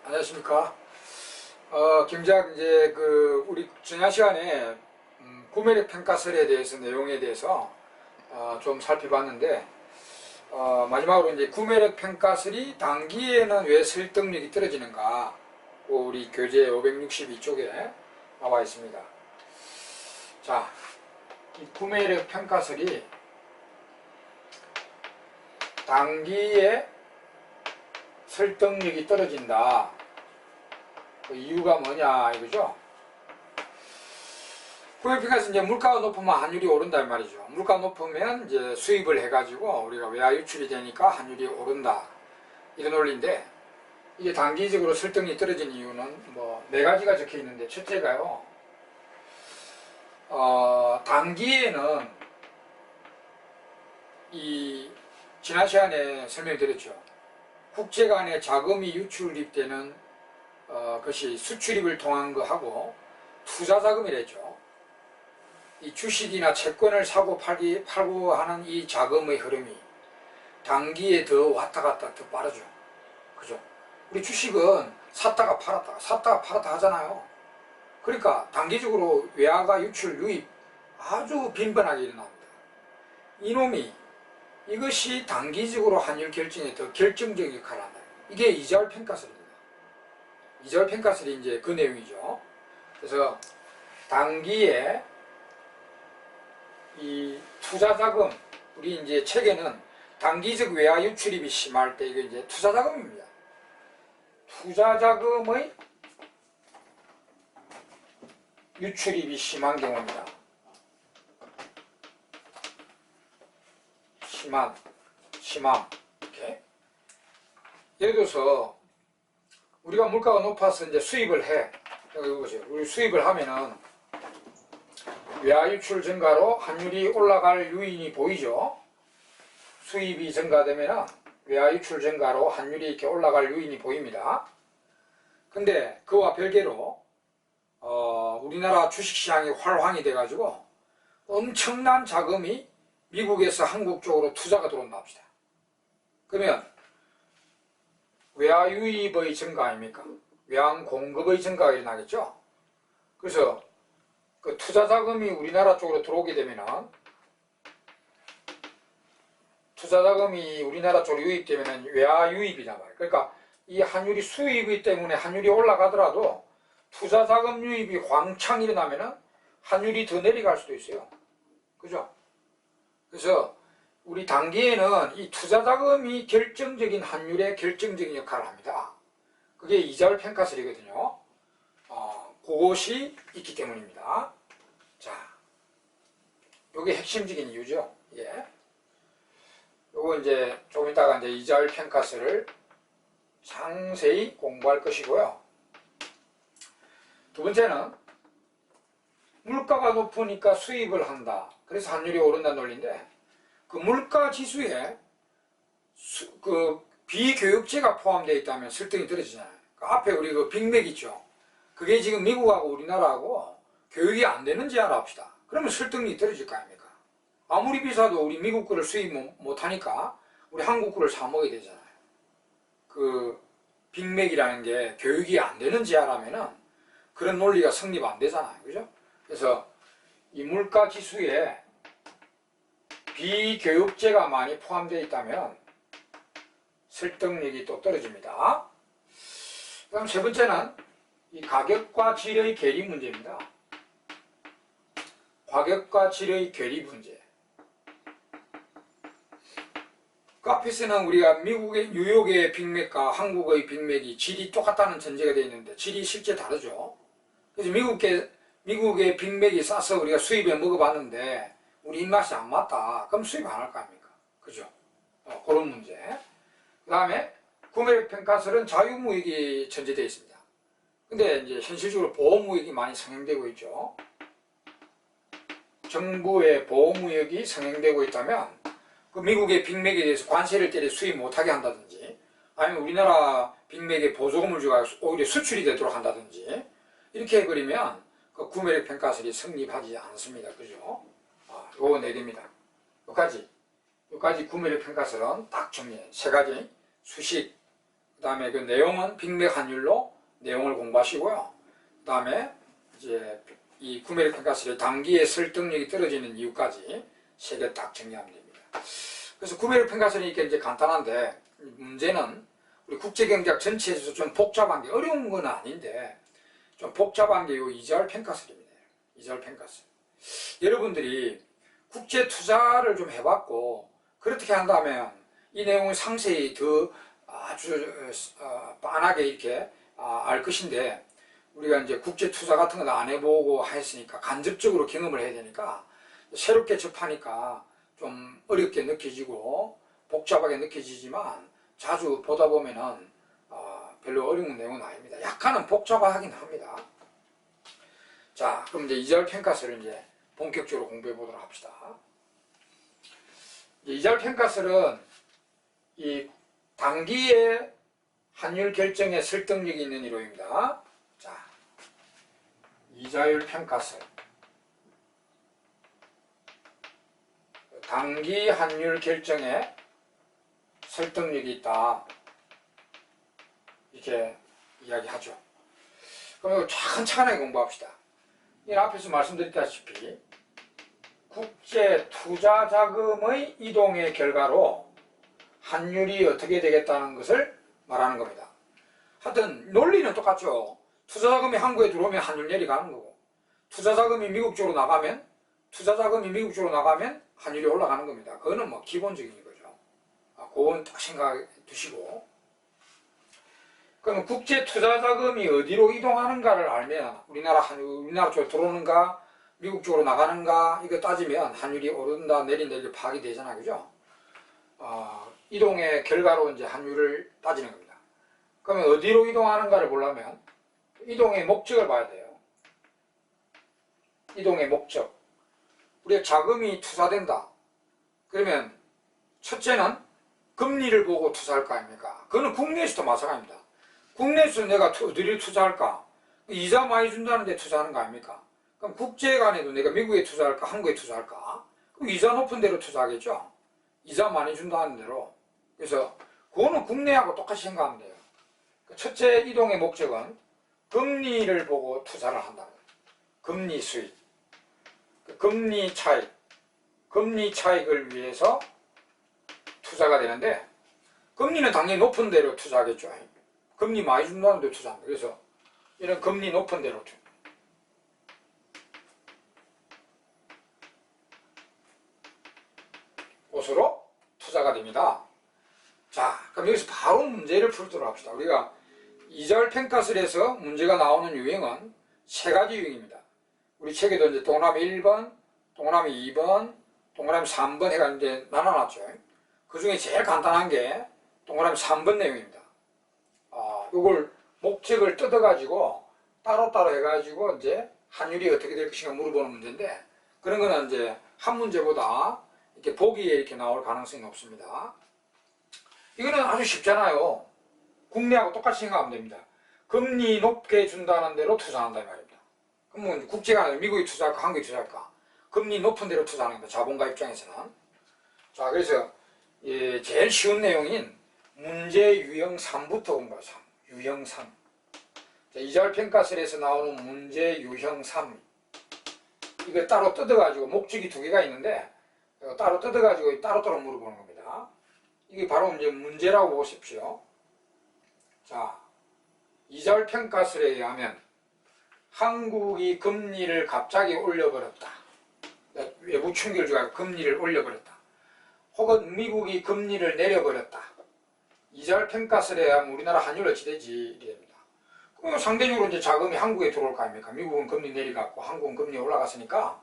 안녕하십니까. 김작 우리 지난 시간에 구매력 평가설에 대해서 내용에 대해서 좀 살펴봤는데, 마지막으로 이제 구매력 평가설이 단기에는 왜 설득력이 떨어지는가, 우리 교재 562쪽에 나와 있습니다. 자, 이 구매력 평가설이 단기에 설득력이 떨어진다. 그 이유가 뭐냐 이거죠. 구매평가에서 이제 물가가 높으면 환율이 오른다 말이죠. 물가가 높으면 이제 수입을 해가지고 우리가 외화 유출이 되니까 환율이 오른다, 이런 논리인데, 이게 단기적으로 설득력이 떨어진 이유는 뭐 네 가지가 적혀 있는데, 첫째가요, 단기에는 이 지난 시간에 설명드렸죠. 국제 간에 자금이 유출입되는 것이 수출입을 통한 거하고 투자 자금이랬죠. 이 주식이나 채권을 사고 팔고 하는 이 자금의 흐름이 단기에 더 왔다 갔다 더 빠르죠. 그죠? 우리 주식은 샀다가 팔았다 하잖아요. 그러니까 단기적으로 외화가 유출, 유입 아주 빈번하게 일어납니다. 이것이 단기적으로 환율 결정에 더 결정적인 역할을 한다. 이게 이자율 평가설입니다. 이자율 평가설이 이제 그 내용이죠. 그래서 단기에 이 투자자금, 우리 이제 책에는 단기적 외화 유출입이 심할 때 이게 이제 투자자금입니다. 투자자금의 유출입이 심한 경우입니다. 심함. 이렇게. 예를 들어서 우리가 물가가 높아서 이제 수입을 해. 여기 보세요. 우리 수입을 하면은 외화 유출 증가로 환율이 올라갈 요인이 보이죠. 수입이 증가되면은 외화 유출 증가로 환율이 이렇게 올라갈 요인이 보입니다. 근데 그와 별개로 우리나라 주식시장이 활황이 돼가지고 엄청난 자금이 미국에서 한국 쪽으로 투자가 들어온다 합시다. 그러면 외화 유입의 증가 아닙니까? 외환 공급의 증가가 일어나겠죠. 그래서 그 투자 자금이 우리나라 쪽으로 들어오게 되면은, 투자 자금이 우리나라 쪽으로 유입되면은 외화 유입이란 말이에요. 그러니까 이 환율이 수입이 때문에 환율이 올라가더라도 투자 자금 유입이 왕창 일어나면은 환율이 더 내려갈 수도 있어요. 그죠? 그래서 우리 단기에는 이 투자 자금이 결정적인 환율에 결정적인 역할을 합니다. 그게 이자율 평가설이거든요. 그것이 있기 때문입니다. 자, 요게 핵심적인 이유죠. 예. 요거 이제 조금 있다가 이제 이자율 평가설을 상세히 공부할 것이고요. 두 번째는 물가가 높으니까 수입을 한다. 그래서 환율이 오른다는 논리인데, 그 물가 지수에 그 비교육제가 포함되어 있다면 설득이 떨어지잖아요. 그 앞에 우리 그 빅맥 있죠. 그게 지금 미국하고 우리나라하고 교육이 안 되는지 알아봅시다. 그러면 설득력이 떨어질 거 아닙니까? 아무리 비싸도 우리 미국 거를 수입 못하니까 우리 한국 거를 사 먹어야 되잖아요. 그 빅맥이라는 게 교육이 안 되는지 알아면은 그런 논리가 성립 안 되잖아요. 그죠? 그래서 이 물가 지수에 비교육제가 많이 포함되어 있다면 설득력이 또 떨어집니다. 그 다음 세 번째는 이 가격과 질의 괴리 문제입니다. 가격과 질의 괴리 문제. 그 앞에서는 우리가 미국의 뉴욕의 빅맥과 한국의 빅맥이 질이 똑같다는 전제가 되어 있는데 질이 실제 다르죠. 그래서 미국의 빅맥이 싸서 우리가 수입에 먹어봤는데 우리 입맛이 안 맞다. 그럼 수입 안 할 거 아닙니까? 그죠? 그런 문제. 그 다음에 구매력 평가설은 자유무역이 전제되어 있습니다. 근데 이제 현실적으로 보호무역이 많이 성행되고 있죠. 정부의 보호무역이 성행되고 있다면 그 미국의 빅맥에 대해서 관세를 때려 수입 못하게 한다든지, 아니면 우리나라 빅맥에 보조금을 주고 오히려 수출이 되도록 한다든지, 이렇게 해버리면 그 구매력 평가설이 성립하지 않습니다. 그죠? 요거 4개입니다. 요까지 구매력 평가설은 딱 정리해. 3가지. 수식, 그 다음에 그 내용은 빅맥 환율로 내용을 공부하시고요. 그 다음에 이제 이 구매력 평가서의 단기의 설득력이 떨어지는 이유까지 3개 딱 정리하면 됩니다. 그래서 구매력 평가서는 이게 이제 간단한데, 문제는 우리 국제경제학 전체에서 좀 복잡한 게, 어려운 건 아닌데 좀 복잡한 게 요 이자율 평가설입니다. 이자율 평가설. 여러분들이 국제 투자를 좀 해봤고 그렇게 한다면 이 내용을 상세히 더 아주 빤하게 이렇게 알 것인데, 우리가 이제 국제 투자 같은 건 안 해보고 했으니까 간접적으로 경험을 해야 되니까 새롭게 접하니까 좀 어렵게 느껴지고 복잡하게 느껴지지만, 자주 보다 보면은 별로 어려운 내용은 아닙니다. 약간은 복잡하긴 합니다. 자, 그럼 이제 이자율 평가설을 이제 본격적으로 공부해 보도록 합시다. 이자율 평가설은 이 단기의 환율 결정에 설득력이 있는 이론입니다. 자, 이자율 평가설. 단기 환율 결정에 설득력이 있다, 이렇게 이야기하죠. 그럼 이거 차근차근하게 공부합시다. 이 앞에서 말씀드렸다시피 국제 투자 자금의 이동의 결과로 환율이 어떻게 되겠다는 것을 말하는 겁니다. 하여튼 논리는 똑같죠. 투자 자금이 한국에 들어오면 환율 내려가는 거고, 투자 자금이 미국 쪽으로 나가면 환율이 올라가는 겁니다. 그거는 뭐 기본적인 거죠. 그건 딱 생각해 두시고, 그러면 국제 투자 자금이 어디로 이동하는가를 알면 우리나라 쪽으로 들어오는가 미국 쪽으로 나가는가 이거 따지면 환율이 오른다 내린다 이게 파악이 되잖아요. 그죠? 이동의 결과로 이제 환율을 따지는 겁니다. 그러면 어디로 이동하는가를 보려면 이동의 목적을 봐야 돼요. 이동의 목적. 우리가 자금이 투자된다. 그러면 첫째는 금리를 보고 투자할 거 아닙니까? 그거는 국내에서도 마찬가지입니다. 국내에서 내가 어디를 투자할까? 이자 많이 준다는데 투자하는 거 아닙니까? 그럼 국제 간에도 내가 미국에 투자할까? 한국에 투자할까? 그럼 이자 높은 데로 투자하겠죠? 이자 많이 준다는 대로. 그래서 그거는 국내하고 똑같이 생각하면 돼요. 첫째 이동의 목적은 금리를 보고 투자를 한다는 거예요. 금리 수익, 금리 차익을 위해서 투자가 되는데, 금리는 당연히 높은 데로 투자하겠죠. 금리 많이 준다는 데 투자합니다. 그래서 이런 금리 높은 데로 곳으로 투자가 됩니다. 자, 그럼 여기서 바로 문제를 풀도록 합시다. 우리가 이자율 평가설에서 문제가 나오는 유형은 3가지 유형입니다. 우리 책에도 이제 동그라미 1번, 동그라미 2번, 동그라미 3번 해가 이제 나눠놨죠. 그 중에 제일 간단한 게 동그라미 3번 내용입니다. 이걸 목적을 뜯어가지고 따로따로 해가지고 이제 환율이 어떻게 될 것인가 물어보는 문제인데, 그런 거는 이제 한 문제보다 이렇게 보기에 이렇게 나올 가능성이 높습니다. 이거는 아주 쉽잖아요. 국내하고 똑같이 생각하면 됩니다. 금리 높게 준다는 대로 투자한다 이 말입니다. 그러면 국제가 아니라 미국에 투자할까 한국에 투자할까? 금리 높은 데로 투자하는 겁니다. 자본가 입장에서는. 자, 그래서 제일 쉬운 내용인 문제 유형 3부터 공부하자. 유형 3. 자, 이자율 평가설에서 나오는 문제 유형 3. 이거 따로 뜯어가지고 목적이 2개가 있는데 따로 뜯어가지고 따로따로 물어보는 겁니다. 이게 바로 이제 문제라고 보십시오. 자, 이자율 평가설에 의하면 한국이 금리를 갑자기 올려버렸다. 외부 충격을 주고 금리를 올려버렸다. 혹은 미국이 금리를 내려버렸다. 이자율 평가설에 의하면 우리나라 환율 어찌 되지? 이렇게 됩니다. 그럼 상대적으로 이제 자금이 한국에 들어올 거 아닙니까? 미국은 금리 내려갔고 한국은 금리 올라갔으니까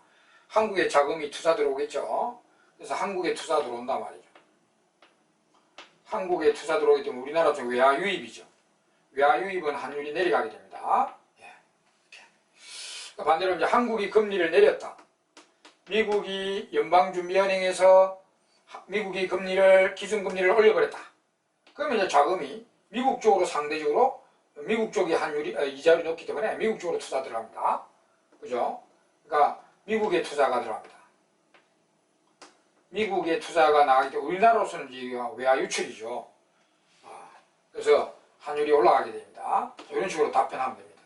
한국에 자금이 투자 들어오겠죠. 그래서 한국에 투자 들어온단 말이죠. 한국에 투자 들어오기 때문에 우리나라 쪽 외화 유입이죠. 외화 유입은 환율이 내려가게 됩니다. 반대로 이제 한국이 금리를 내렸다. 미국이 연방준비은행에서 미국이 기준금리를 올려버렸다. 그러면 이제 자금이 미국 쪽으로 상대적으로 미국 쪽이 이자율이 높기 때문에 미국 쪽으로 투자 들어갑니다. 그죠? 그러니까 미국에 투자가 들어갑니다. 미국에 투자가 나가기 때문에 우리나라로서는 이제 외화 유출이죠. 그래서 환율이 올라가게 됩니다. 이런 식으로 답변하면 됩니다.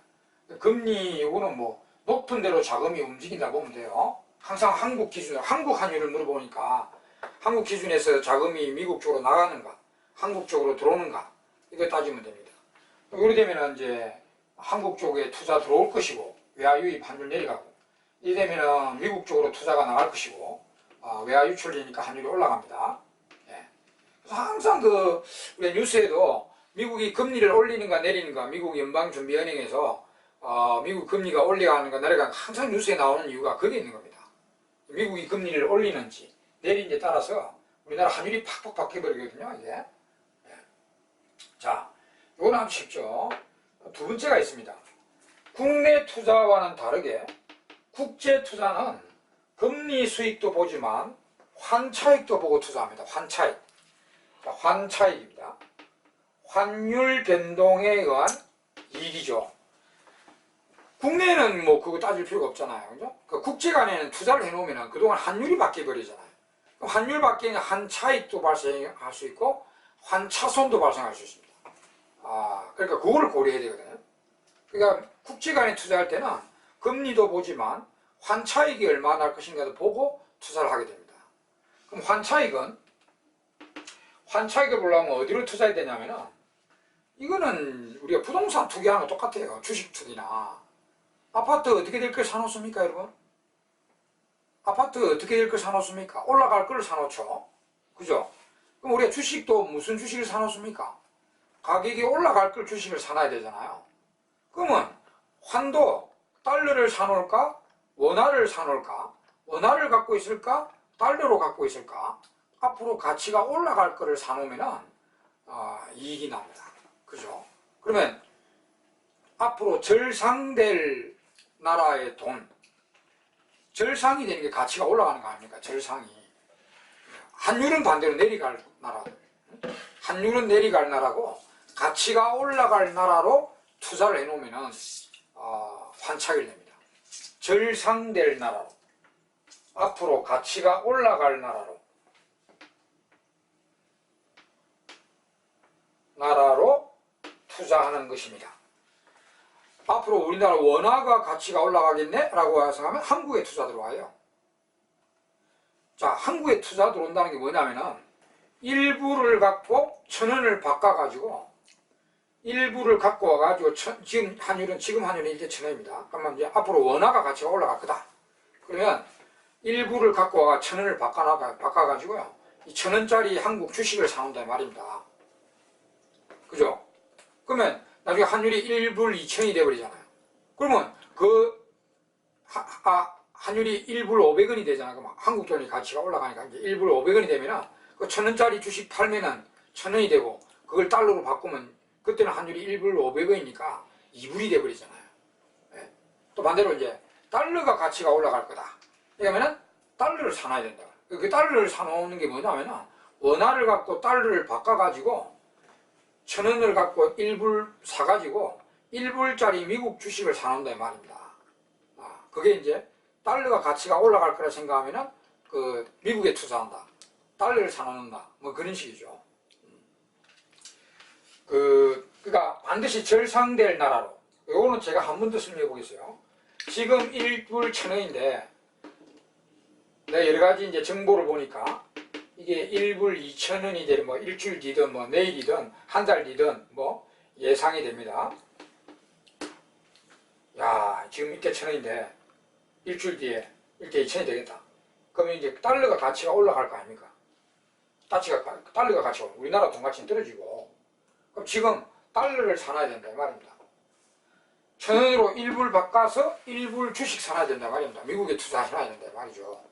금리 이거는 뭐 높은 대로 자금이 움직인다 보면 돼요. 항상 한국 기준으로 한국 환율을 물어보니까 한국 기준에서 자금이 미국 쪽으로 나가는가 한국 쪽으로 들어오는가 이거 따지면 됩니다. 그렇게 되면 이제 한국 쪽에 투자 들어올 것이고 외화 유입 환율 내려가고 이래 되면 미국 쪽으로 투자가 나갈 것이고 외화 유출되니까 환율이 올라갑니다. 예. 그래서 항상 우리 뉴스에도 미국이 금리를 올리는가 내리는가 미국 연방준비은행에서 미국 금리가 올라가는가 내려가는가 항상 뉴스에 나오는 이유가 거기에 있는 겁니다. 미국이 금리를 올리는지 내리는지에 따라서 우리나라 환율이 팍팍 바뀌어버리거든요. 이게. 예. 자, 이건 아주 쉽죠. 두 번째가 있습니다. 국내 투자와는 다르게 국제 투자는 금리 수익도 보지만 환차익도 보고 투자합니다. 환차익. 자, 환차익입니다. 환율 변동에 의한 이익이죠. 국내는 뭐 그거 따질 필요가 없잖아요. 그죠? 그 국제 간에는 투자를 해놓으면 그동안 환율이 바뀌어버리잖아요. 환율 바뀌면 환차익도 발생할 수 있고 환차손도 발생할 수 있습니다. 그러니까 그거를 고려해야 되거든요. 그러니까 국제 간에 투자할 때는 금리도 보지만 환차익이 얼마나 날 것인가도 보고 투자를 하게 됩니다. 그럼 환차익을 보려면 어디로 투자해야 되냐면은 이거는 우리가 부동산 투기하는 거 똑같아요. 주식 투기나 아파트 어떻게 될 걸 사놓습니까, 여러분? 아파트 어떻게 될 걸 사놓습니까? 올라갈 걸 사놓죠. 그죠? 그럼 우리가 주식도 무슨 주식을 사놓습니까? 가격이 올라갈 걸 주식을 사놔야 되잖아요. 그러면 환도 달러를 사놓을까? 원화를 사놓을까? 원화를 갖고 있을까? 달러로 갖고 있을까? 앞으로 가치가 올라갈 거를 사놓으면은 이익이 납니다. 그죠? 그러면 앞으로 절상될 나라의 돈, 절상이 되는 게 가치가 올라가는 거 아닙니까? 절상이. 환율은 반대로 내려갈 나라. 환율은 내려갈 나라고 가치가 올라갈 나라로 투자를 해놓으면 환차익을 냅니다. 절상될 나라로, 앞으로 가치가 올라갈 나라로 투자하는 것입니다. 앞으로 우리나라 원화가 가치가 올라가겠네? 라고 생각하면 한국에 투자 들어와요. 자, 한국에 투자 들어온다는 게 뭐냐면은 일부를 갖고 1,000원을 바꿔가지고 일부를 갖고 와가지고 지금 환율은 이제 1,000원입니다. 그러면 이제 앞으로 원화가 가치가 올라갈 거다. 그러면 일부를 갖고 와가 1,000원을 바꿔가지고요. 이 1,000원짜리 한국 주식을 사놓는다 말입니다. 그죠? 그러면 나중에 환율이 1불 2천이 돼버리잖아요. 그러면 환율이 1불 500원이 되잖아요. 그럼 한국 돈이 가치가 올라가니까 이제 1불 500원이 되면은 그 1,000원짜리 주식 팔면은 1,000원이 되고 그걸 달러로 바꾸면 그때는 환율이 1불 500원이니까 2불이 돼버리잖아요. 네? 또 반대로 이제 달러가 가치가 올라갈 거다. 그러면은 달러를 사놔야 된다. 그 달러를 사놓는 게 뭐냐면은 원화를 갖고 달러를 바꿔가지고 1,000원을 갖고 1불 사가지고 1불짜리 미국 주식을 사놓는다 이 말입니다. 그게 이제 달러가 가치가 올라갈 거라 생각하면은 미국에 투자한다. 달러를 사놓는다. 뭐 그런 식이죠. 그러니까 반드시 절상될 나라로. 요거는 제가 한 번 더 설명해 보겠어요. 지금 1불 1,000원인데 내가 여러 가지 이제 정보를 보니까 이게 1불 2,000원이 되는 뭐 일주일 뒤든 뭐 내일이든 한 달 뒤든 뭐 예상이 됩니다. 야, 지금 이때 1,000원인데 일주일 뒤에 1대 2,000원이 되겠다. 그러면 이제 달러가 가치가 올라갈 거 아닙니까? 달러가 가치가 우리나라 돈 가치는 떨어지고 그럼 지금 달러를 사놔야 된다 이 말입니다. 1,000원으로 1불 바꿔서 1불 주식 사놔야 된다 말입니다. 미국에 투자해놔야 된다 말이죠.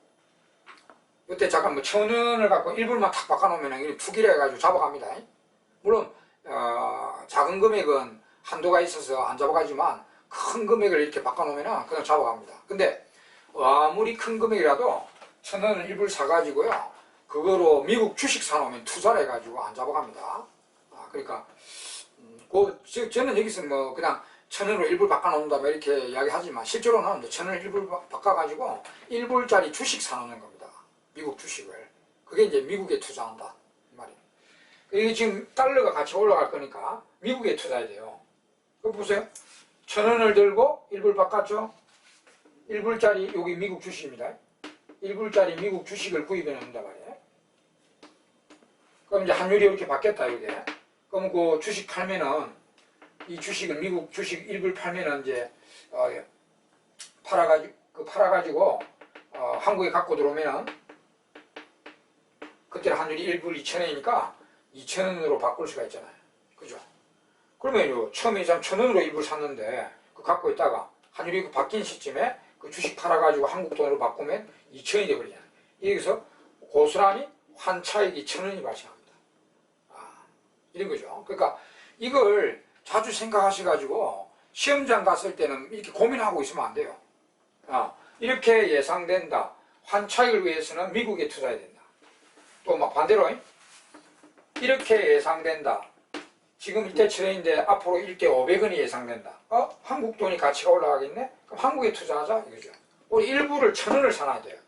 그때 잠깐 뭐 1,000원을 갖고 1불만 탁 바꿔놓으면 투기를 해가지고 잡아갑니다. 물론 작은 금액은 한도가 있어서 안 잡아가지만 큰 금액을 이렇게 바꿔놓으면 그냥 잡아갑니다. 근데 아무리 큰 금액이라도 1,000원을 1불 사가지고요 그거로 미국 주식 사놓으면 투자를 해가지고 안 잡아갑니다. 그러니까 저는 여기서 뭐 그냥 1,000원으로 1불 바꿔놓는다 이렇게 이야기하지만 실제로는 1,000원을 1불 바꿔가지고 1불짜리 주식 사놓는 겁니다. 미국 주식을. 그게 이제 미국에 투자한다 이 말이에요. 이게 지금 달러가 같이 올라갈 거니까 미국에 투자해야 돼요. 그거 보세요. 1,000원을 들고 1불 바꿨죠. 1불짜리 여기 미국 주식입니다. 1불짜리 미국 주식을 구입해 놓는다 말이에요. 그럼 이제 환율이 이렇게 바뀌었다 이게. 그럼 그 주식 팔면은 이 주식은 미국 주식 1불 팔면은 이제 팔아가지고 한국에 갖고 들어오면은 그때 환율이 1불 2,000원이니까 2,000원으로 바꿀 수가 있잖아요. 그죠? 그러면 처음에 1,000원으로 1불 샀는데 그 갖고 있다가 환율이 바뀐 시점에 그 주식 팔아가지고 한국 돈으로 바꾸면 2,000원이 돼버리잖아요. 여기서 고스란히 환차익이 1,000원이 발생합니다. 이런 거죠. 그러니까 이걸 자주 생각하셔가지고 시험장 갔을 때는 이렇게 고민하고 있으면 안 돼요. 이렇게 예상된다. 환차익을 위해서는 미국에 투자해야 된다. 또 막 반대로 이렇게 예상된다. 지금 1대7원인데 앞으로 1대 500원이 예상된다. 한국 돈이 가치가 올라가겠네? 그럼 한국에 투자하자 이거죠. 우리 1불을 1,000원을 사놔야 돼요.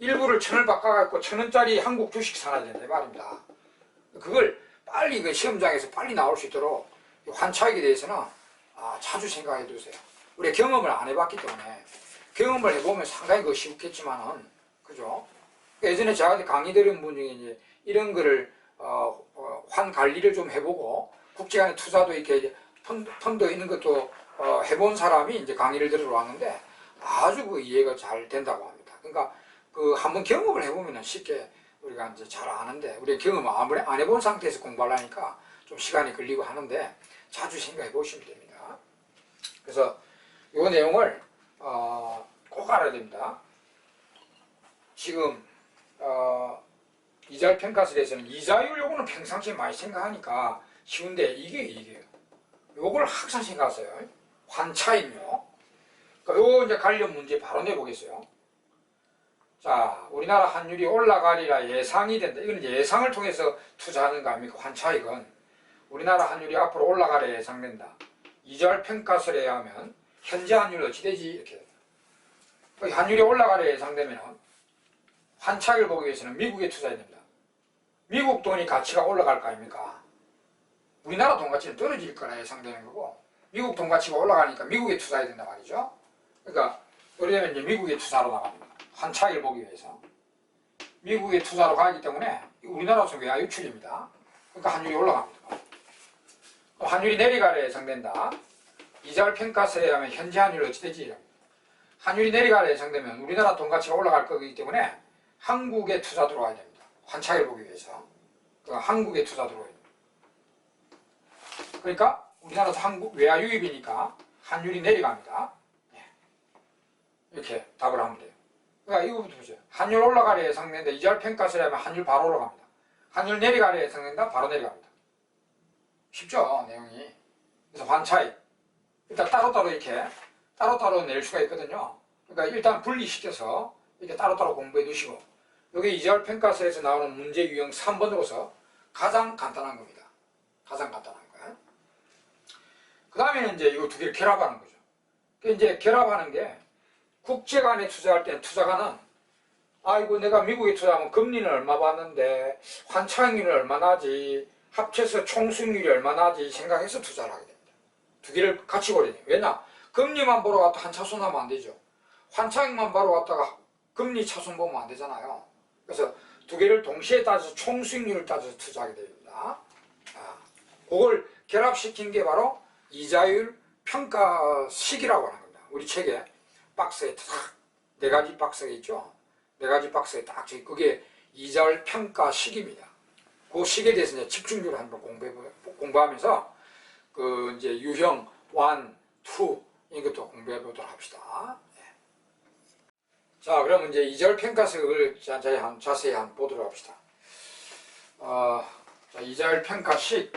1불을 1,000원 바꿔갖고 1,000원짜리 한국 주식 사놔야 된다 이 말입니다. 그걸 빨리 그 시험장에서 빨리 나올 수 있도록 환차익에 대해서는 자주 생각해 두세요. 우리 경험을 안 해봤기 때문에 경험을 해보면 상당히 그 쉽겠지만은 그죠? 예전에 저한테 강의 들은 분 중에 이제 이런 거를 환 관리를 좀 해보고 국제간의 투자도 이렇게 펀드 있는 것도 해본 사람이 이제 강의를 들으러 왔는데 아주 그 이해가 잘 된다고 합니다. 그러니까 그 한번 경험을 해보면 쉽게 우리가 이제 잘 아는데 우리 경험을 아무리 안 해본 상태에서 공부하려니까 좀 시간이 걸리고 하는데 자주 생각해 보시면 됩니다. 그래서 이 내용을 꼭 알아야 됩니다. 지금 이자율 평가서에서는 이자율 요거는 평상시에 많이 생각하니까 쉬운데 이게요. 요걸 항상 생각하세요. 환차익요. 그러니까 요 이제 관련 문제 바로 내보겠어요. 자, 우리나라 환율이 올라가리라 예상이 된다. 이건 이제 예상을 통해서 투자하는 거 아닙니까? 환차익은 우리나라 환율이 앞으로 올라가리라 예상된다. 이자율 평가서에 의하면 현재 환율 어찌 되지? 이렇게 환율이 올라가리라 예상되면 환차익을 보기 위해서는 미국에 투자해야 됩니다. 미국 돈이 가치가 올라갈 거 아닙니까? 우리나라 돈 가치는 떨어질 거라 예상되는 거고 미국 돈 가치가 올라가니까 미국에 투자해야 된단 말이죠. 그러니까 그러게 되면 이제 미국에 투자로 나갑니다. 환차익을 보기 위해서. 미국에 투자로 가기 때문에 우리나라로서 외화 유출입니다. 그러니까 환율이 올라갑니다. 환율이 내려가려 예상된다. 이자율 평가서에 의하면 현재 환율이 어찌 되지? 환율이 내려가려 예상되면 우리나라 돈 가치가 올라갈 거기 때문에 한국에 투자 들어와야 됩니다. 환차익을 보기 위해서. 그러니까 한국에 투자 들어와야 됩니다. 그러니까 우리나라도 한국 외화 유입이니까 환율이 내려갑니다. 이렇게 답을 하면 돼요. 그러니까 이거부터 보세요. 환율 올라가려 예상된다. 이자율 평가서에 하면 환율 바로 올라갑니다. 환율 내려가려 예상된다. 바로 내려갑니다. 쉽죠 내용이. 그래서 환차익 일단 따로따로 이렇게 따로따로 낼 수가 있거든요. 그러니까 일단 분리시켜서 이렇게 따로따로 공부해 두시고 여기 이자율 평가서에서 나오는 문제 유형 3번으로서 가장 간단한 겁니다. 가장 간단한 거예요. 그 다음에는 이제 이 두 개를 결합하는 거죠. 이제 결합하는 게 국제 간에 투자할 때는 투자가는 아이고 내가 미국에 투자하면 금리는 얼마 받는데 환차익률은 얼마 나지 합쳐서 총 수익률이 얼마 나지 생각해서 투자를 하게 됩니다. 두 개를 같이 보려야 돼요. 왜냐? 금리만 보러 갔다 한 차손 하면 안 되죠. 환차익만 보러 갔다가 금리 차손 보면 안 되잖아요. 그래서 두 개를 동시에 따져서 총 수익률을 따져서 투자하게 됩니다. 그걸 결합시킨 게 바로 이자율 평가식이라고 하는 겁니다. 우리 책에 박스에 딱 네 가지 박스가 있죠. 네 가지 박스에 딱 그게 이자율 평가식입니다. 그 식에 대해서 이제 집중적으로 한번 공부하면서 그 이제 유형 1, 2 이것도 공부해 보도록 합시다. 자, 그럼 이제 이자율 평가식을 자세히 한번 보도록 합시다. 자, 이자율 평가식.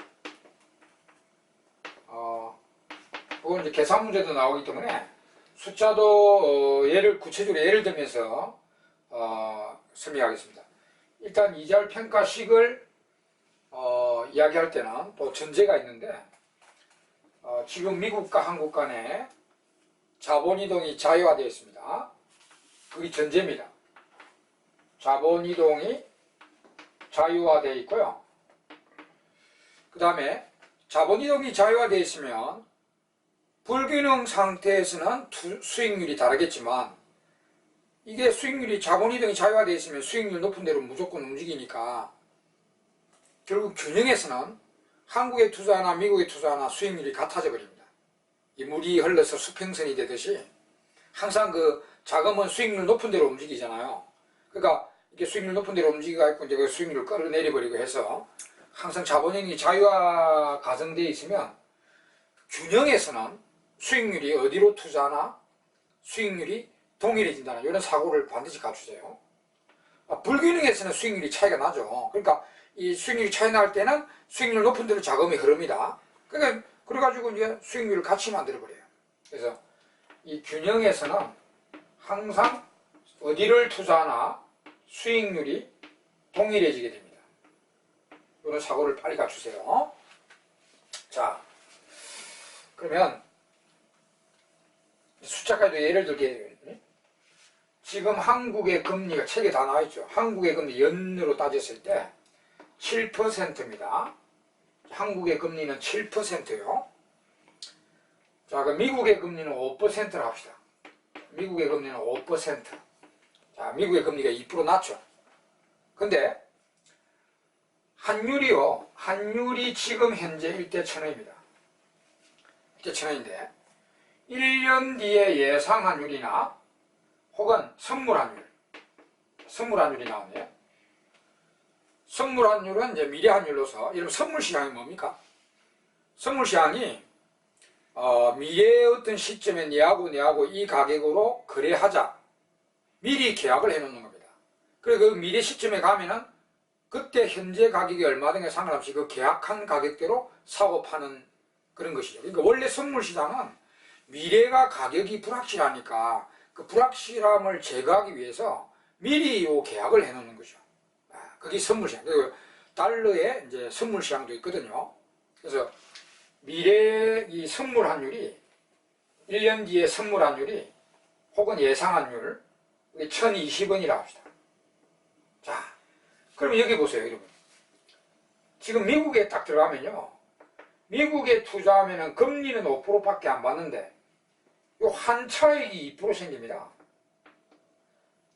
그건 이제 계산 문제도 나오기 때문에 숫자도 구체적으로 예를 들면서 설명하겠습니다. 일단 이자율 평가식을 이야기할 때는 또 전제가 있는데 지금 미국과 한국 간에 자본이동이 자유화되어 있습니다. 그게 전제입니다. 자본이동이 자유화되어 있고요. 그 다음에 자본이동이 자유화되어 있으면 불균형 상태에서는 수익률이 다르겠지만, 이게 수익률이 자본이동이 자유화되어 있으면 수익률 높은 대로 무조건 움직이니까 결국 균형에서는 한국에 투자하나 미국에 투자하나 수익률이 같아져 버립니다. 이 물이 흘러서 수평선이 되듯이 항상 그 자금은 수익률 높은 대로 움직이잖아요. 그러니까 이게 수익률 높은 대로 움직여가지고 이제 그 수익률을 끌어내려버리고 해서 항상 자본이 자유화 가정되어 있으면 균형에서는 수익률이 어디로 투자하나 수익률이 동일해진다는 이런 사고를 반드시 갖추세요. 불균형에서는 수익률이 차이가 나죠. 그러니까 이 수익률이 차이 날 때는 수익률 높은 대로 자금이 흐릅니다. 그러니까 그래가지고 이제 수익률을 같이 만들어버려요. 그래서 이 균형에서는 항상 어디를 투자하나 수익률이 동일해지게 됩니다. 이런 사고를 빨리 갖추세요. 자, 그러면 숫자까지도 예를 들게, 지금 한국의 금리가 책에 다 나와있죠. 한국의 금리 연으로 따졌을 때 7%입니다. 한국의 금리는 7%요. 자, 그럼 미국의 금리는 5%를 합시다. 미국의 금리는 5%. 자, 미국의 금리가 2% 낮죠. 근데 환율이요. 환율이 지금 현재 1대 1,000원입니다. 1대 1,000원인데 1년 뒤에 예상 환율이나 혹은 선물 환율이 나오네요. 선물 환율은 이제 미래 환율로서, 이러면 선물 시장이 뭡니까? 선물 시장이 미래의 어떤 시점에 내하고 이 가격으로 거래하자, 미리 계약을 해놓는 겁니다. 그리고 그 미래 시점에 가면은 그때 현재 가격이 얼마든지 상관없이 그 계약한 가격대로 사고 파는 그런 것이죠. 그러니까 원래 선물 시장은 미래가 가격이 불확실하니까 그 불확실함을 제거하기 위해서 미리 요 계약을 해놓는 거죠. 그게 선물 시장. 그리고 달러에 이제 선물 시장도 있거든요. 그래서 미래 이 선물 환율이 1년 뒤에 선물 환율이 혹은 예상 환율 1020원이라 합시다. 자, 그럼 여기 보세요, 여러분. 지금 미국에 딱 들어가면요, 미국에 투자하면은 금리는 5%밖에 안 받는데 요 환차익이 2% 생깁니다.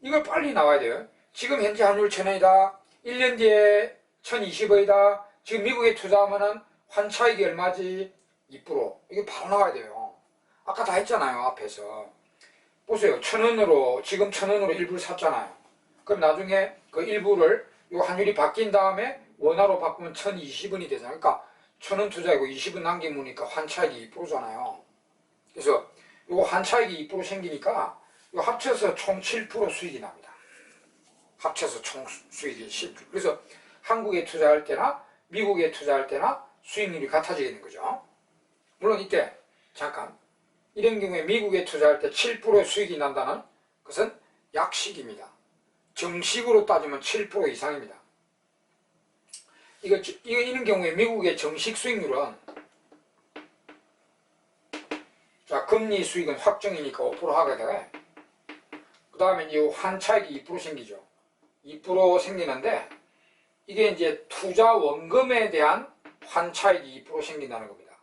이걸 빨리 나와야 돼요. 지금 현재 환율 1,000원이다. 1년 뒤에 1,020원이다. 지금 미국에 투자하면은 환차익이 얼마지? 2%. 이게 바로 나와야 돼요. 아까 다 했잖아요, 앞에서. 보세요. 1,000원으로, 지금 1,000원으로 일부를 샀잖아요. 그럼 나중에 그 일부를 요 환율이 바뀐 다음에 원화로 바꾸면 1,020원이 되잖아요. 그러니까 1,000원 투자이고 20원 남기니까 환차익이 2%잖아요. 그래서 요 환차익이 2% 생기니까 요 합쳐서 총 7% 수익이 납니다. 합쳐서 총 수익이 10%. 그래서 한국에 투자할 때나 미국에 투자할 때나 수익률이 같아지게 되는 거죠. 물론 이때 잠깐, 이런 경우에 미국에 투자할 때 7%의 수익이 난다는 것은 약식입니다. 정식으로 따지면 7% 이상입니다. 이런 경우에 미국의 정식 수익률은, 자, 금리 수익은 확정이니까 5% 하게 돼. 그 다음에 이 환차익이 2% 생기죠. 2% 생기는데 이게 이제 투자 원금에 대한 환차익이 2% 생긴다는 겁니다.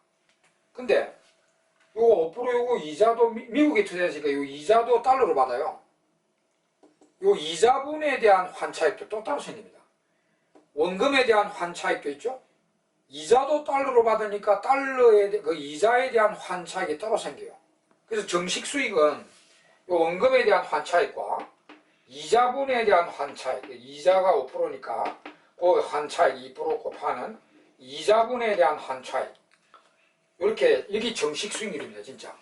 근데 요거 5% 요거 이자도 미국에 투자했으니까 요 이자도 달러로 받아요. 요 이자분에 대한 환차익도 또 따로 생깁니다. 원금에 대한 환차익도 있죠. 이자도 달러로 받으니까 달러의 그 이자에 대한 환차익이 따로 생겨요. 그래서 정식 수익은 요 원금에 대한 환차익과 이자분에 대한 환차익, 이자가 5%니까 그 환차익 2% 곱하는 이자분에 대한 환차익, 이렇게 여기 정식 수익률입니다, 진짜.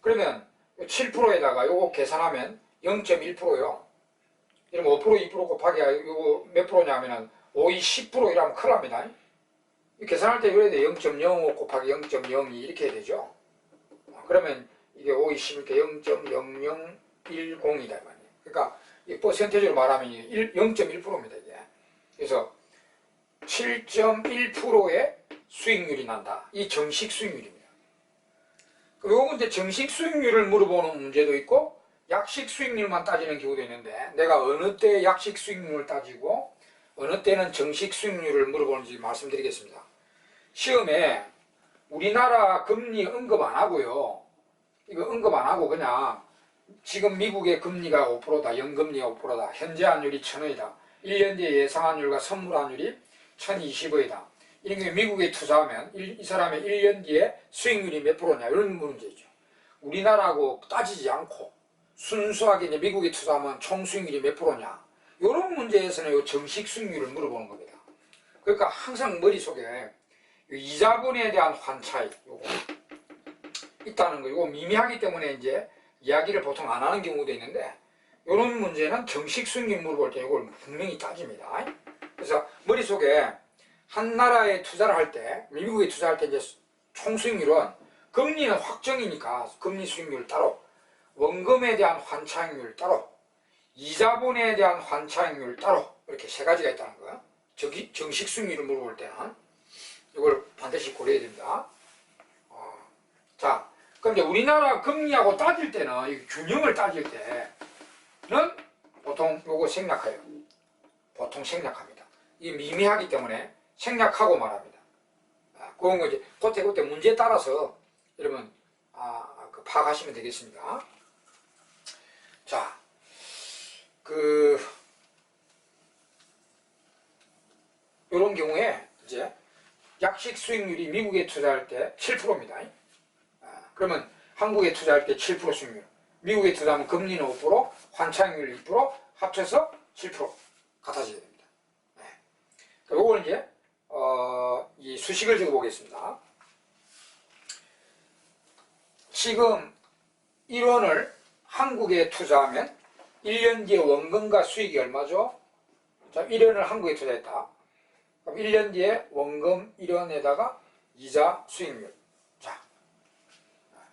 그러면 7%에다가 요거 계산하면 0.1%요. 이러면 5% 2% 곱하기 요거 몇 프로냐면은 5, 2, 10% 이라면 큰일 납니다. 계산할 때 그래야 돼. 0.05 곱하기 0.02 이렇게 해야 되죠. 그러면 이게 5, 2, 10이니까 0.0010이다 말이에요. 그러니까 이 퍼센테이지로 말하면 0.1%입니다, 이게. 그래서 7.1%의 수익률이 난다. 이 정식 수익률입니다. 그리고 요건 이제 정식 수익률을 물어보는 문제도 있고 약식 수익률만 따지는 경우도 있는데, 내가 어느 때 약식 수익률을 따지고 어느 때는 정식 수익률을 물어보는지 말씀드리겠습니다. 시험에 우리나라 금리 언급 안 하고요. 이거 언급 안 하고 그냥 지금 미국의 금리가 5%다. 연금리가 5%다. 현재 환율이 1,000원이다. 1년 뒤에 예상환율과 선물환율이 1,020원이다. 이게 미국에 투자하면 이 사람의 1년 뒤에 수익률이 몇 프로냐 이런 문제죠. 우리나라하고 따지지 않고 순수하게 이제 미국에 투자하면 총 수익률이 몇 프로냐 이런 문제에서는 요 정식 수익률을 물어보는 겁니다. 그러니까 항상 머릿속에 이자분에 대한 환차익 요거 있다는 거 이거 미미하기 때문에 이제 이야기를 보통 안 하는 경우도 있는데 이런 문제는 정식 수익률 물어볼 때 이걸 분명히 따집니다. 그래서 머릿속에 한 나라에 투자를 할 때, 미국에 투자할 때 이제 총 수익률은 금리는 확정이니까 금리 수익률 따로, 원금에 대한 환차익률 따로, 이자분에 대한 환차익률 따로 이렇게 세 가지가 있다는 거예요. 정식 수익률을 물어볼 때는 이걸 반드시 고려해야 됩니다. 자, 그럼 이제 우리나라 금리하고 따질 때는 이 균형을 따질 때는 보통 요거 생략해요. 보통 생략합니다. 이게 미미하기 때문에 생략하고 말합니다. 그런 거 이제 그때 문제에 따라서 여러분 파악하시면 되겠습니다. 자, 이런 경우에 이제 약식 수익률이 미국에 투자할 때 7%입니다. 그러면 한국에 투자할 때 7% 수익률, 미국에 투자하면 금리는 5%, 환차익률 2%, 합쳐서 7% 같아지게 됩니다. 요거는 이제 이 수식을 적어보겠습니다. 지금 1원을 한국에 투자하면 1년 뒤에 원금과 수익이 얼마죠? 자, 1원을 한국에 투자했다. 그럼 1년 뒤에 원금 1원에다가 이자 수익률. 자,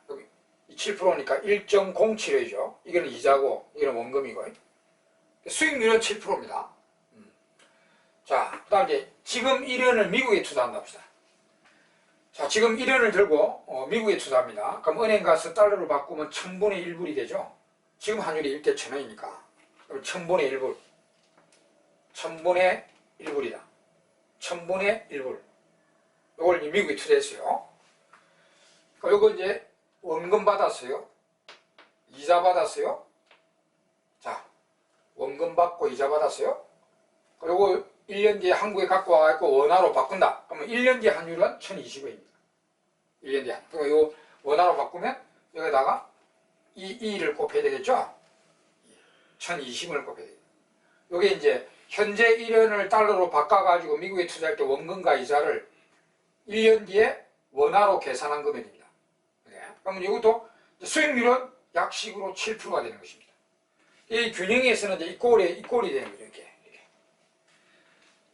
여기 7%니까 1.07이죠. 이거는 이자고, 이거는 원금이고. 수익률은 7%입니다. 자, 그 다음 이제 지금 1원을 미국에 투자한다 합시다. 자, 지금 1원을 들고 미국에 투자합니다. 그럼 은행 가서 달러로 바꾸면 1000분의 1불이 되죠. 지금 환율이 1대 1000원이니까. 그럼 1000분의 1불. 1000분의 1불이다. 1000분의 1불. 이걸 이제 미국에 투자했어요. 요거 이제 원금 받았어요. 이자 받았어요. 자, 원금 받고 이자 받았어요. 그리고 1년 뒤에 한국에 갖고 와서 원화로 바꾼다. 그러면 1년 뒤에 환율은 1020원입니다. 1년 뒤에. 그리고 요 원화로 바꾸면 여기다가 이 2를 곱해야 되겠죠? 1020원을 곱해야 되겠죠. 요게 이제 현재 1원을 달러로 바꿔가지고 미국에 투자할 때 원금과 이자를 1년 뒤에 원화로 계산한 금액입니다. 그러면 이것도 수익률은 약식으로 7%가 되는 것입니다. 이 균형에서는 이제 이 꼴이 되는 거죠. 이렇게.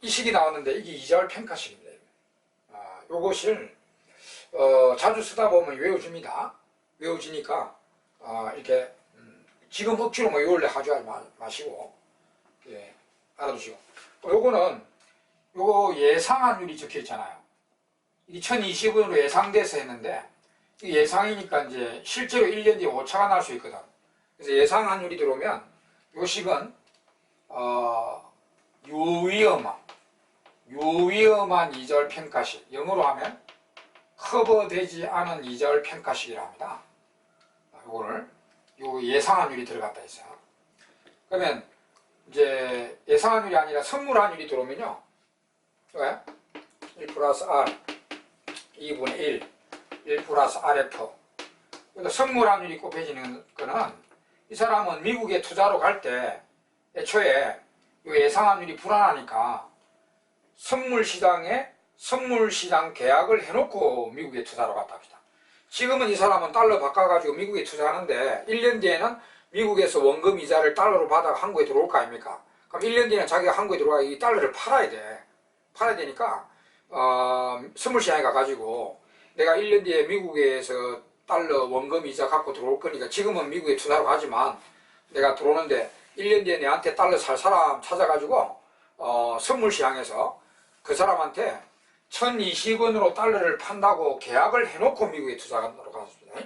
이 식이 나왔는데 이게 이자율 평가식입니다. 요것을 자주 쓰다 보면 외워집니다. 외워지니까 이렇게 지금 억지로 뭐 요걸 가져가지 마시고 예, 알아두시고 요거는 요거 예상환율이 적혀 있잖아요. 2020원으로 예상돼서 했는데 이게 예상이니까 이제 실제로 1년 뒤에 오차가 날 수 있거든. 그래서 예상환율이 들어오면 요 식은 유위험한 이자율 평가식, 영어로 하면 커버되지 않은 이자율 평가식이라 합니다. 요거를 요 예상환율이 들어갔다 했어요. 그러면 이제 예상환율이 아니라 선물환율이 들어오면요, 왜? 1 플러스 R 2분의 1 플러스 RF. 그러니까 선물환율이 곱해지는 거는 이 사람은 미국에 투자로 갈 때 애초에 요 예상환율이 불안하니까 선물시장 계약을 해놓고 미국에 투자로 갔다 합시다. 지금은 이 사람은 달러 바꿔가지고 미국에 투자하는데 1년 뒤에는 미국에서 원금 이자를 달러로 받아 한국에 들어올 거 아닙니까? 그럼 1년 뒤에는 자기가 한국에 들어가 이 달러를 팔아야 돼. 팔아야 되니까 선물시장에 가가지고 내가 1년 뒤에 미국에서 달러 원금 이자 갖고 들어올 거니까 지금은 미국에 투자로 가지만 내가 들어오는데 1년 뒤에 내한테 달러 살 사람 찾아가지고 선물시장에서 그 사람한테 1020원으로 달러를 판다고 계약을 해놓고 미국에 투자하러 갔습니다.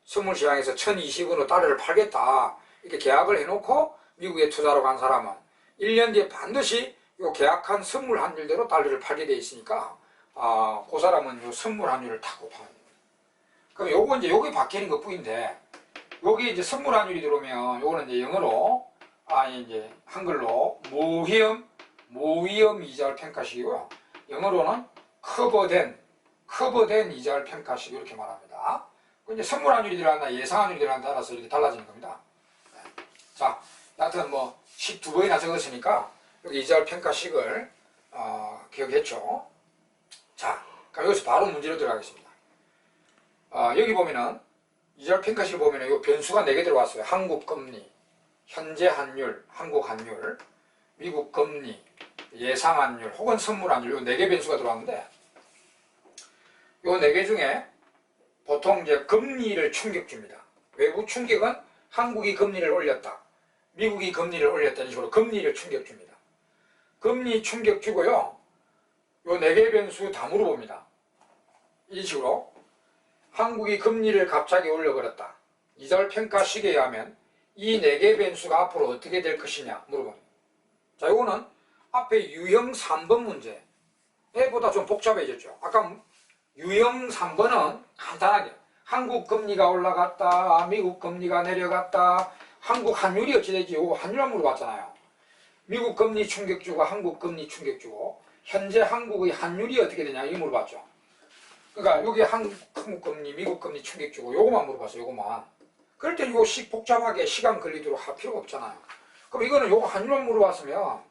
선물시장에서 1020원으로 달러를 팔겠다 이렇게 계약을 해놓고 미국에 투자로 간 사람은 1년 뒤에 반드시 이 계약한 선물 환율대로 달러를 팔게 돼 있으니까 그 사람은 요 선물 환율을 탁 곱하면 됩니다. 그럼 요거 이제 여기 바뀌는 것 뿐인데, 여기 이제 선물 환율이 들어오면 요거는 이제 영어로 이제 한글로 모위험 이자율 평가식이고요. 영어로는 커버된 이자율 평가식 이렇게 말합니다. 이제 선물 환율이 들어간다, 예상 환율이 들어간다 따라서 이렇게 달라지는 겁니다. 자, 여하튼 뭐 식 두 번이나 적었으니까 여기 이자율 평가식을 기억했죠. 자, 그럼 여기서 바로 문제로 들어가겠습니다. 여기 보면은 이자율 평가식을 보면은 요 변수가 4개 들어왔어요. 한국 금리, 현재 환율, 한국 환율, 미국 금리, 예상 환율, 혹은 선물 환율, 요 4개 변수가 들어왔는데, 요 4개 중에 보통 이제 금리를 충격 줍니다. 외부 충격은 한국이 금리를 올렸다, 미국이 금리를 올렸다, 이런 식으로 금리를 충격 줍니다. 금리 충격 주고요, 요 4개 변수 다 물어봅니다. 이 식으로 한국이 금리를 갑자기 올려버렸다, 이자율 평가식에 의하면 이 4개 변수가 앞으로 어떻게 될 것이냐 물어봅니다. 자, 이거는 앞에 유형 3번 문제보다 좀 복잡해졌죠. 아까 유형 3번은 간단하게 한국 금리가 올라갔다, 미국 금리가 내려갔다, 한국 환율이 어찌 되지? 이거 환율만 물어봤잖아요. 미국 금리 충격 주고 한국 금리 충격 주고 현재 한국의 환율이 어떻게 되냐 이거 물어봤죠. 그러니까 여기 한국 금리, 미국 금리 충격 주고 요거만 물어봤어요. 요거만. 그럴 때 이거 복잡하게 시간 걸리도록 할 필요가 없잖아요. 그럼 이거는 요거 환율만 물어봤으면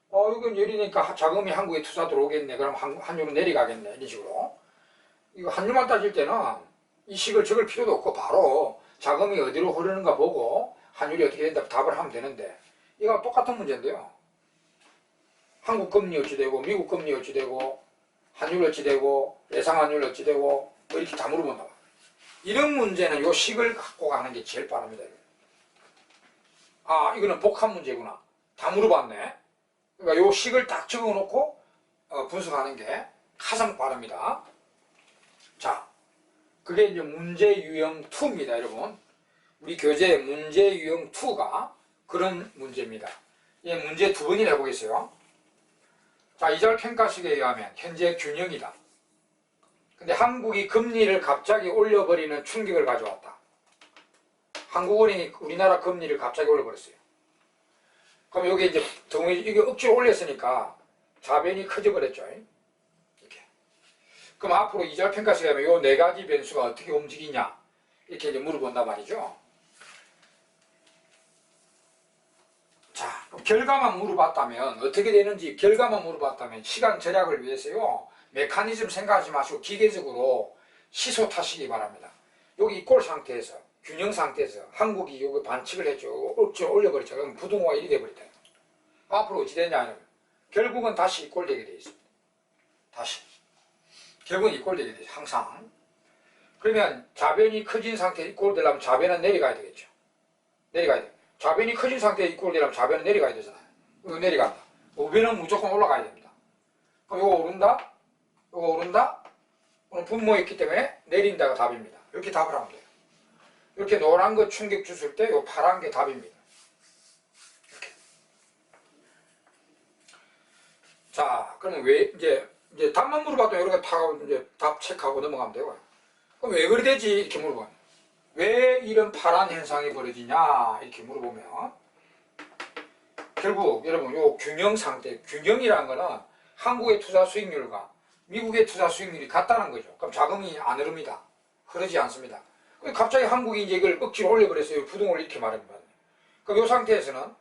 이건 열이니까 자금이 한국에 투자 들어오겠네. 그럼 환율은 내려가겠네. 이런 식으로. 이거 환율만 따질 때는 이 식을 적을 필요도 없고 바로 자금이 어디로 흐르는가 보고 환율이 어떻게 된다 답을 하면 되는데, 이거 똑같은 문제인데요. 한국 금리 어찌 되고 미국 금리 어찌 되고 환율 어찌 되고 예상 환율 어찌 되고 이렇게 다 물어본다. 이런 문제는 요 식을 갖고 가는 게 제일 빠릅니다. 이거는 복합 문제구나. 다 물어봤네. 그러니까 요 식을 딱 적어놓고 분석하는 게 가장 빠릅니다. 자, 그게 이제 문제 유형 2입니다, 여러분. 우리 교재 문제 유형 2가 그런 문제입니다. 예, 문제 2번이나 해보겠어요. 자, 이자율 평가식에 의하면 현재 균형이다. 근데 한국이 금리를 갑자기 올려버리는 충격을 가져왔다. 한국은행이 우리나라 금리를 갑자기 올려버렸어요. 그럼 여기 이제 이게 억지로 올렸으니까 자변이 커져버렸죠. 이렇게. 그럼 앞으로 이자율 평가식에 하면 요 4가지 변수가 어떻게 움직이냐 이렇게 이제 물어본단 말이죠. 자, 그럼 결과만 물어봤다면 어떻게 되는지 결과만 물어봤다면 시간 절약을 위해서요, 메커니즘 생각하지 마시고 기계적으로 시소 타시기 바랍니다. 여기 이꼴 상태에서 균형 상태에서 한국이 여기 반칙을 했죠. 억지로 올려버렸죠. 그럼 부동호가 1이 돼버렸다. 앞으로 어찌 되냐 하면 결국은 다시 이꼴되게 되어 있습니다. 다시 결국은 이꼴되게 되죠. 항상. 그러면 자변이 커진 상태에 이꼴되려면 자변은 내려가야 되겠죠. 내려가야 돼. 자변이 커진 상태에 이꼴되려면 자변은 내려가야 되잖아요. 이거 내려간다. 우변은 무조건 올라가야 됩니다. 그럼 이거 오른다? 이거 오른다? 오늘 분모했기 때문에 내린다가 답입니다. 이렇게 답을 하면 돼요. 이렇게 노란 거 충격 줬을 때 이 파란 게 답입니다. 이렇게. 자, 그러면 왜 이제 답만 물어봐도 이렇게 타고 이제 답 체크하고 넘어가면 되고요. 그럼 왜 그래 되지? 이렇게 물어봐요. 왜 이런 파란 현상이 벌어지냐? 이렇게 물어보면 결국 여러분 요 균형 상태, 균형이라는 거는 한국의 투자 수익률과 미국의 투자 수익률이 같다는 거죠. 그럼 자금이 안 흐릅니다. 흐르지 않습니다. 갑자기 한국이 이제 이걸 억지로 올려버렸어요. 부동을 이렇게 말합니다. 그럼 이 상태에서는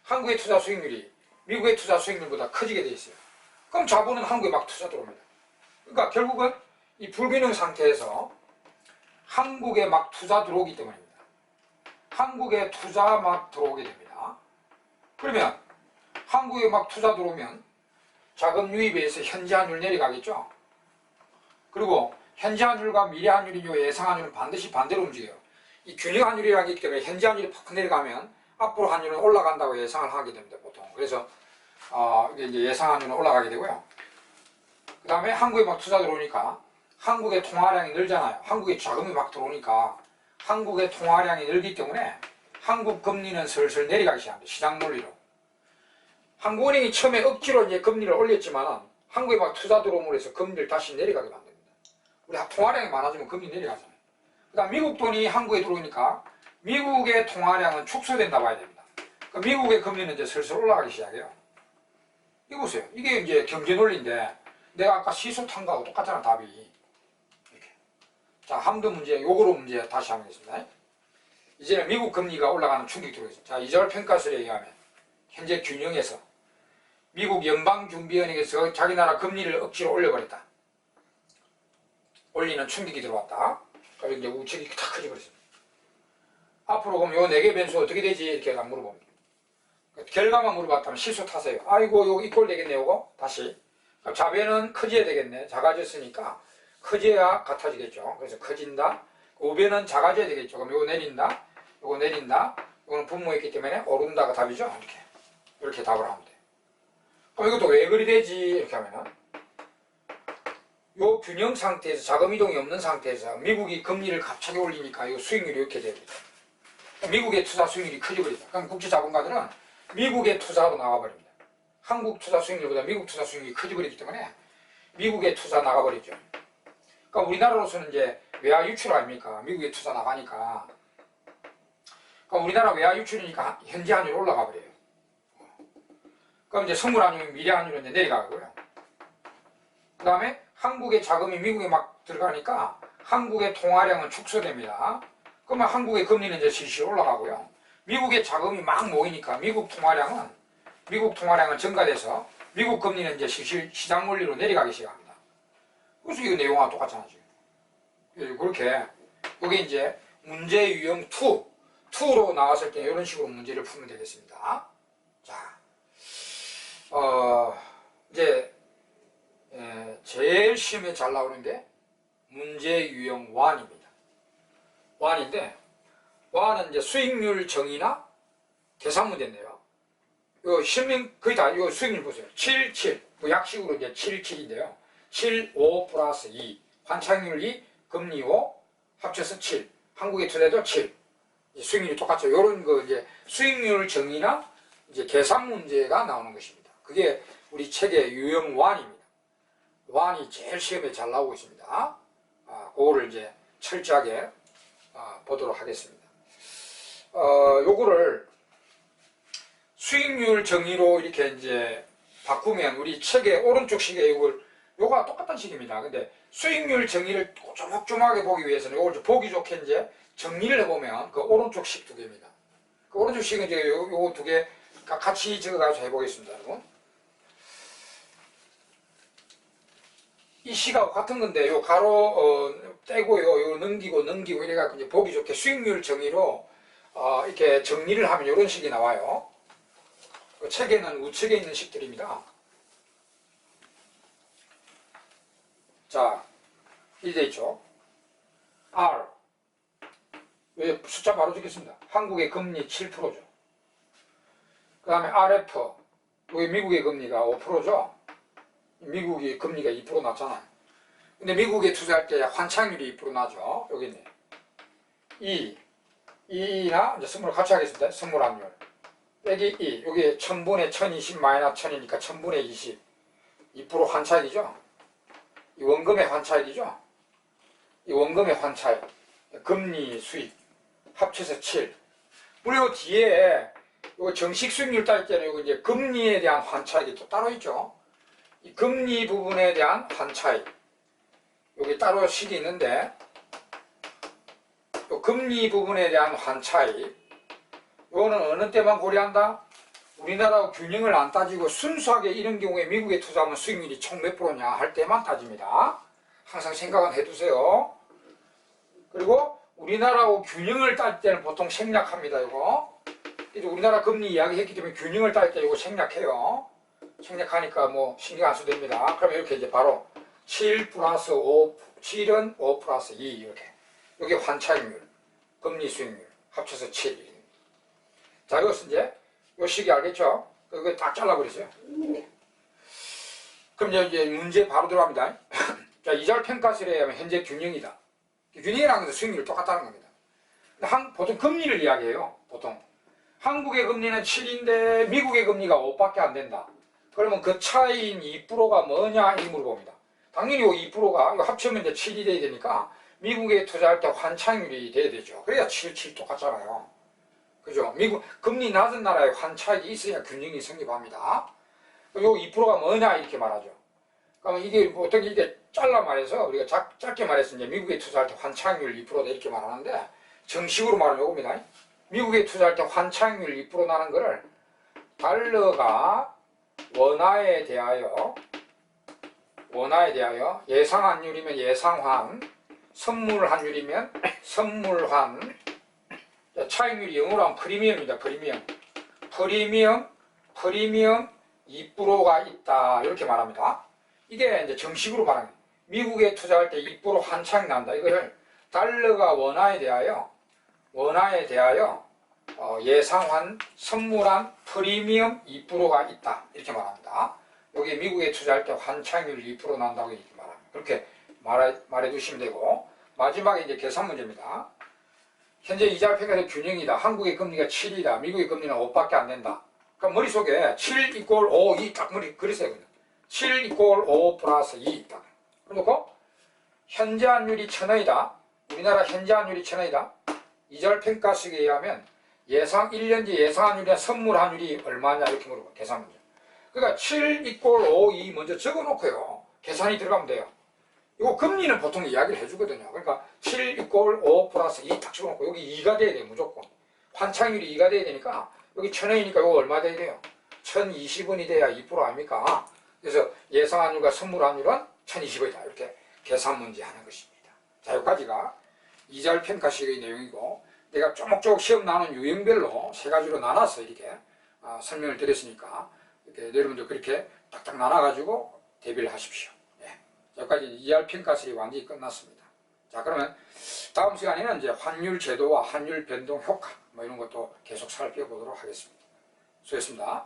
한국의 투자 수익률이 미국의 투자 수익률보다 커지게 돼 있어요. 그럼 자본은 한국에 막 투자 들어옵니다. 그러니까 결국은 이 불균형 상태에서 한국에 막 투자 들어오기 때문입니다. 한국에 투자 막 들어오게 됩니다. 그러면 한국에 막 투자 들어오면 자금 유입에 의해서 현재 환율 내려가겠죠. 그리고 현재 환율과 미래 환율이요 예상 환율은 반드시 반대로 움직여요. 이 균형 환율이라는 게 있기 때문에 현재 환율이 팍 내려가면 앞으로 환율은 올라간다고 예상을 하게 됩니다, 보통. 그래서 이게 이제 예상 환율은 올라가게 되고요. 그 다음에 한국에 막 투자 들어오니까 한국의 통화량이 늘잖아요. 한국에 자금이 막 들어오니까 한국의 통화량이 늘기 때문에 한국 금리는 슬슬 내려가기 시작합니다. 시장 논리로. 한국은행이 처음에 억지로 이제 금리를 올렸지만 한국에 막 투자 들어옴으로 해서 금리를 다시 내려가게 만듭니다. 우리 통화량이 많아지면 금리 내려가잖아요. 그 다음 미국 돈이 한국에 들어오니까 미국의 통화량은 축소된다 봐야 됩니다. 그러니까 미국의 금리는 이제 슬슬 올라가기 시작해요. 이거 보세요. 이게 이제 경제 논리인데 내가 아까 시소 탄 거하고 똑같잖아, 답이. 이렇게. 자, 함도 문제, 요거로 문제 다시 한번 하겠습니다. 이제는 미국 금리가 올라가는 충격이 들어오겠습니다. 자, 이자율 평가설에 의하면 현재 균형에서 미국 연방준비은행에서 자기 나라 금리를 억지로 올려버렸다. 올리는 충격이 들어왔다. 그래서 이제 우측이 탁 커져버렸습니다. 앞으로 그럼 요 4개 변수 어떻게 되지? 이렇게 물어봅니다. 결과만 물어봤다면 실수 타세요. 아이고, 요거 이꼴 되겠네, 요거. 다시. 좌변은 커져야 되겠네. 작아졌으니까 커져야 같아지겠죠. 그래서 커진다. 우변은 작아져야 되겠죠. 그럼 요거 내린다. 요거 내린다. 요거는 분모했기 때문에 오른다가 답이죠. 이렇게 답을 하면 돼요. 그럼 이것도 왜 그리 되지? 이렇게 하면은 요 균형 상태에서 자금 이동이 없는 상태에서 미국이 금리를 갑자기 올리니까 이 수익률이 이렇게 됩니다. 미국의 투자 수익률이 커져버립니다. 그럼 국제자본가들은 미국의 투자로 나가버립니다. 한국 투자 수익률보다 미국 투자 수익률이 커져버리기 때문에 미국의 투자 나가버리죠. 그러니까 우리나라로서는 이제 외화 유출 아닙니까? 미국의 투자 나가니까. 그러니까 우리나라 외화 유출이니까 현재 환율이 올라가 버려요. 그럼 이제 선물 환율, 미래 환율은 이제 내려가고요. 그 다음에 한국의 자금이 미국에 막 들어가니까 한국의 통화량은 축소됩니다. 그러면 한국의 금리는 이제 실시로 올라가고요. 미국의 자금이 막 모이니까 미국 통화량은 증가돼서 미국 금리는 이제 실시 시장 원리로 내려가기 시작합니다. 그래서 이 내용하고 똑같잖아 지금. 그렇게 이게 이제 문제 유형 2로 나왔을 때 이런 식으로 문제를 풀면 되겠습니다. 자, 이제 제일 시험에 잘 나오는 게 문제 유형 1입니다. 1인데 1은 이제 수익률 정의나 계산 문제인데요. 요 실명 거의 다 요 수익률 보세요. 7, 7. 뭐 약식으로 이제 7, 7인데요. 7, 5 플러스 2. 환차익률 2, 금리 5, 합쳐서 7. 한국의 투자도 7. 수익률이 똑같죠. 요런 거 이제 수익률 정의나 이제 계산 문제가 나오는 것입니다. 그게 우리 책의 유형 1입니다. 1이 제일 시험에 잘 나오고 있습니다. 그거를 이제 철저하게 보도록 하겠습니다. 요거를 수익률 정의로 이렇게 이제 바꾸면 우리 책의 오른쪽 식에 요거가 똑같은 식입니다. 근데 수익률 정의를 조목조목하게 보기 위해서는 요걸 보기 좋게 이제 정리를 해보면 그 오른쪽 식 2개입니다. 그 오른쪽 식은 이제 요거 2개 같이 적어가지고 해보겠습니다, 여러분. 이 식하고 같은 건데 요 가로 떼고요, 요 넘기고 이래갖고 이제 보기 좋게 수익률 정의로 이렇게 정리를 하면 이런 식이 나와요. 그 책에는 우측에 있는 식들입니다. 자, 이렇게 돼 있죠. R. 왜 숫자 바로 적겠습니다. 한국의 금리 7%죠. 그 다음에 RF. 여기 미국의 금리가 5%죠. 미국이 금리가 2% 났잖아요. 근데 미국에 투자할 때 환차익률이 2% 나죠. 여기 있네. E나 이제 선물 같이 하겠습니다. 선물 환율. 빼기 2. 여기 1000분의 1020 마이너스 1000이니까 1000분의 20. 2% 환차익이죠. 이 원금의 환차익이죠. 이 원금의 환차익. 금리 수익. 합쳐서 7. 물론 뒤에 요 정식 수익률 딸 때는 요거 이제 금리에 대한 환차익이 또 따로 있죠. 이 금리 부분에 대한 환차익. 여기 따로 식이 있는데 요 금리 부분에 대한 환차익. 요거는 어느 때만 고려한다? 우리나라하고 균형을 안 따지고 순수하게 이런 경우에 미국에 투자하면 수익률이 총 몇 프로냐 할 때만 따집니다. 항상 생각은 해두세요. 그리고 우리나라하고 균형을 딸 때는 보통 생략합니다. 이거 우리나라 금리 이야기했기 때문에 균형을 딸 때 이거 생략해요. 생략하니까 뭐 신경 안 써도 됩니다. 그러면 이렇게 이제 바로 7 플러스 5, 7은 5 플러스 2 이렇게. 여기 환차익률, 금리 수익률 합쳐서 7. 자, 이것은 이제 요 식이 알겠죠? 이거 딱 잘라버리세요. 그럼 이제 문제 바로 들어갑니다. 자, 이자율 평가설에 의하면 현재 균형이다. 균형이라는 것은 수익률이 똑같다는 겁니다. 근데 보통 금리를 이야기해요. 보통 한국의 금리는 7인데 미국의 금리가 5밖에 안 된다. 그러면 그 차이인 2%가 뭐냐 이 물어봅니다. 당연히 이 2%가 합치면 이제 7이 돼야 되니까 미국에 투자할 때 환차익률이 돼야 되죠. 그래야 7, 7 똑같잖아요. 그죠? 미국 금리 낮은 나라에 환차익이 있어야 균형이 성립합니다. 요 2%가 뭐냐 이렇게 말하죠. 그러면 이게 어떻게 이게 잘라 말해서 우리가 짧게 말해서 이제 미국에 투자할 때 환차익률 2%다 이렇게 말하는데 정식으로 말하면 이겁니다. 미국에 투자할 때 환차익률 2% 나는 거를 달러가 원화에 대하여 예상환율이면 예상환, 선물환율이면 선물환, 차익률이 영어로 하면 프리미엄입니다. 프리미엄 2%가 있다 이렇게 말합니다. 이게 이제 정식으로 말하는 거예요. 미국에 투자할 때 2% 환차익 난다. 이걸 달러가 원화에 대하여 예상환, 선물환, 프리미엄 2%가 있다 이렇게 말합니다. 여기 미국에 투자할 때 환차익률 2% 난다고 이렇게 말합니다. 그렇게 말해 두시면 되고, 마지막에 이제 계산 문제입니다. 현재 이자 평가의 균형이다. 한국의 금리가 7이다. 미국의 금리는 5밖에 안 된다. 그럼 머릿속에 7 이꼴 5, 2 딱 그리세요. 7 이꼴 5 플러스 2 딱. 그래놓고 현재 환율이 1,000원이다. 우리나라 현재 환율이 1,000원이다. 이자 평가식에 의하면 1년 뒤 예상 환율이나 선물 환율이 얼마냐 이렇게 물어봐. 계산 문제. 그러니까 7 이꼴 5, 2 먼저 적어놓고요. 계산이 들어가면 돼요. 이거 금리는 보통 이야기를 해주거든요. 그러니까 7 이꼴 5 플러스 2 딱 적어놓고 여기 2가 돼야 돼요. 무조건. 환차익률이 2가 돼야 되니까 여기 1,000원이니까 이거 얼마 돼야 돼요? 1,020원이 돼야 2% 아닙니까? 그래서 예상환율과 선물환율은 1,020원이다. 이렇게 계산 문제 하는 것입니다. 자, 여기까지가 이자 평가식의 내용이고, 내가 조목조목 시험 나오는 유형별로 세 가지로 나눠서 이렇게 설명을 드렸으니까 이렇게 여러분들 그렇게 딱딱 나눠가지고 대비를 하십시오. 예. 여기까지 이자 평가식이 완전히 끝났습니다. 자, 그러면 다음 시간에는 이제 환율 제도와 환율 변동 효과 이런 것도 계속 살펴보도록 하겠습니다. 수고했습니다.